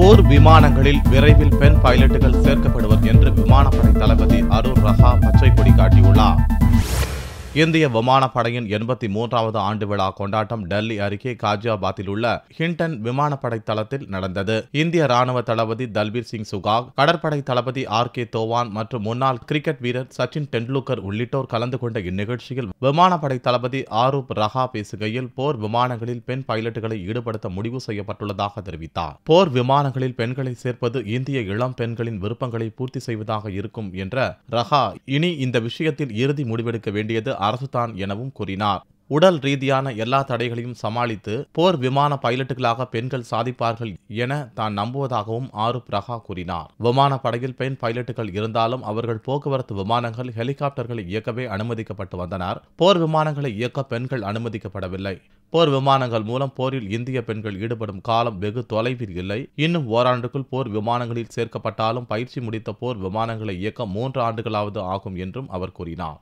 போர் விமானங்களில் விரைவில் பெண் பைலட்டுகள் சேர்க்கப்படுவர் என்று விமானப்படை தளபதி அரூர் ரஹா பச்சை கொடி காட்டியுள்ளார். இந்திய விமானப்படையின் 83வது ஆண்டு விழா கொண்டாட்டம் டெல்லி அருகே காஜியாபாத்தில் உள்ள ஹிண்டன் விமானப்படை தளத்தில் நடந்தது. இந்திய ராணுவ தளபதி தல்பீர் சிங் சுகாக், கடற்படை தளபதி RK தோவான் மற்றும் முன்னாள் கிரிக்கெட் வீரர் சச்சின் டெண்டுல்கர் உள்ளிட்டோர் கலந்து கொண்ட இந்நிகழ்ச்சியில் விமானப்படை தளபதி அரூர் ரஹா பேசுகையில், போர் விமானங்களில் பெண் பைலட்டுகளை ஈடுபடுத்த முடிவு செய்யப்பட்டுள்ளதாக தெரிவித்தார். போர் விமானங்களில் பெண்களை சேர்ப்பது இந்திய இளம் பெண்களின் விருப்பங்களை பூர்த்தி செய்வதாக இருக்கும் என்ற ரஹா, இனி இந்த விஷயத்தில் இறுதி முடிவெடுக்க வேண்டியது அரசுதான் எனவும் கூறினார். உடல் ரீதியான எல்லா தடைகளையும் சமாளித்து போர் விமான பைலட்டுகளாக பெண்கள் சாதிப்பார்கள் என தான் நம்புவதாகவும் அரூர் ரஹா கூறினார். விமானப்படையில் பெண் பைலட்டுகள் இருந்தாலும் அவர்கள் போக்குவரத்து விமானங்கள், ஹெலிகாப்டர்களை இயக்கவே அனுமதிக்கப்பட்டு வந்தனர். போர் விமானங்களை இயக்க பெண்கள் அனுமதிக்கப்படவில்லை. போர் விமானங்கள் மூலம் போரில் இந்திய பெண்கள் ஈடுபடும் காலம் வெகு தொலைவில் இல்லை. இன்னும் ஓராண்டுக்குள் போர் விமானங்களில் சேர்க்கப்பட்டாலும் பயிற்சி முடித்த போர் விமானங்களை இயக்க 3 ஆண்டுகளாவது ஆகும் என்றும் அவர் கூறினார்.